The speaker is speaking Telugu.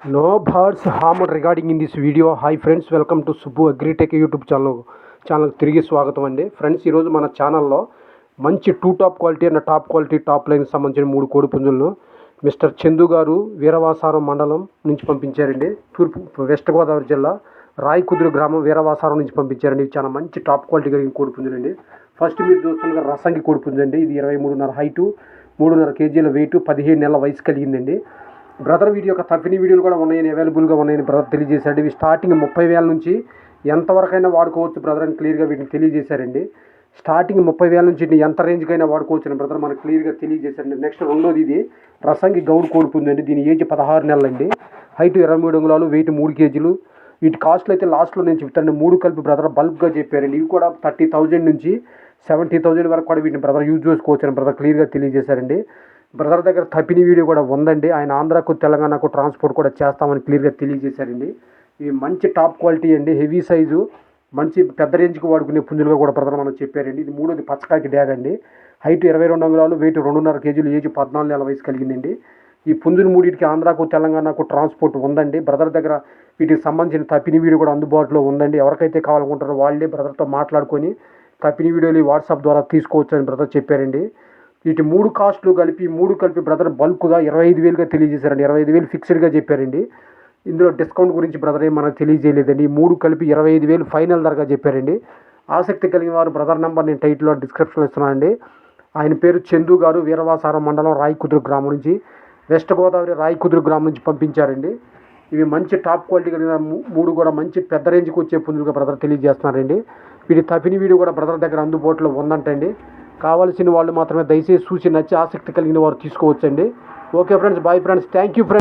No birds harmed regarding in this video. Hi friends, welcome to Subbu Agritech YouTube channel తిరిగి స్వాగతం అండి. ఫ్రెండ్స్ ఈరోజు మన ఛానల్లో మంచి top quality and top quality top లైన్కి సంబంధించిన 3 కోడి పుంజులను మిస్టర్ చందు గారు వీరవాసారం మండలం నుంచి పంపించారండి. వెస్ట్ గోదావరి జిల్లా రాయకుదురు గ్రామం వీరవాసారం నుంచి పంపించారండి. చాలా మంచి టాప్ క్వాలిటీ కలిగిన కోడి పుంజులండి. ఫస్ట్ మీరు చూస్తున్న రసంగి కోడి పుంజండి. ఇది 23.5 హైటు, 3.5 కేజీల వెయిట్, 17 నెలల వయసు కలిగిందండి. బ్రదర్ వీటి యొక్క తప్పిన వీడియోలు కూడా ఉన్నాయని, అవైలబుల్గా ఉన్నాయని బ్రదర్ తెలియజేశాడు. ఇవి స్టార్టింగ్ 30,000 నుంచి ఎంతవరకైనా వాడుకోవచ్చు బ్రదర్ అని క్లియర్గా వీటిని తెలియజేశారండి. స్టార్టింగ్ 30,000 నుంచి ఎంత రేంజ్కైనా వాడుకోవచ్చు అని బ్రదర్ మనకు క్లియర్గా తెలియజేశారండి. నెక్స్ట్ రెండోది ఇది రసంగి గౌడ్ కోడిపుందండి. దీని ఏజ్ 16 నెలలండి. హైట్ 23 అంగుళాలు, వెయిట్ 3 కేజీలు. వీటి కాస్ట్లు అయితే లాస్ట్లో నేను చెప్తాను. 3 కలిపి బ్రదర్ బల్క్గా చెప్పారండి. ఇవి కూడా 30,000 నుంచి 70,000 వరకు కూడా వీటిని బ్రదర్ యూజ్ చేసుకోవచ్చు అని బ్రదర్ క్లియర్గా తెలియజేశారండి. బ్రదర్ దగ్గర తప్పిన వీడియో కూడా ఉందండి. ఆయన ఆంధ్రాకు తెలంగాణకు ట్రాన్స్పోర్ట్ కూడా చేస్తామని క్లియర్గా తెలియజేశారండి. ఇవి మంచి టాప్ క్వాలిటీ అండి, హెవీ సైజు, మంచి పెద్ద రేంజ్కి వాడుకునే పుంజులుగా కూడా బ్రదర్ మనం చెప్పారండి. ఇది మూడోది పచ్చకాకి డ్యాగ్ అండి. హైట్ 22 అంగుళాలు, వెయిట్ 2.5 కేజీలు, ఏజ్ 14 నెలల వయసు కలిగిందండి. ఈ పుంజులు మూడింటికి ఆంధ్రాకు తెలంగాణకు ట్రాన్స్పోర్ట్ ఉందండి. బ్రదర్ దగ్గర వీటికి సంబంధించిన తప్పిన వీడియో కూడా అందుబాటులో ఉందండి. ఎవరికైతే కావాలనుకుంటారో వాళ్ళే బ్రదర్తో మాట్లాడుకొని తప్పిన వీడియోలు వాట్సాప్ ద్వారా తీసుకోవచ్చు అని బ్రదర్ చెప్పారండి. వీటి 3 కాస్ట్లు కలిపి బ్రదర్ బల్క్గా 25,000గా తెలియజేశారండి. 25,000 ఫిక్స్డ్గా చెప్పారండి. ఇందులో డిస్కౌంట్ గురించి బ్రదర్ ఏం మనకు తెలియజేయలేదండి. 3 కలిపి 25,000 ఫైనల్ ధరగా చెప్పారండి. ఆసక్తి కలిగిన వారు బ్రదర్ నెంబర్ నేను టైటిల్లో డిస్క్రిప్షన్లో ఇస్తున్నానండి. ఆయన పేరు చందు గారు, వీరవాసారం మండలం రాయకుదురు గ్రామం నుంచి, వెస్ట్ గోదావరి రాయకుదురు గ్రామం నుంచి పంపించారండి. ఇవి మంచి టాప్ క్వాలిటీ కలిగిన 3 కూడా మంచి పెద్ద రేంజ్కి వచ్చే పుంజులుగా బ్రదర్ తెలియజేస్తున్నారండి. వీటి తప్పిన వీడియో కూడా బ్రదర్ దగ్గర అందుబాటులో ఉందంటండి. కావాల్సిన వాళ్ళు మాత్రమే దయచేసి చూసి నచ్చి ఆసక్తి కలిగిన వారు తీసుకోవచ్చండి. Okay friends, bye friends, thank you friends.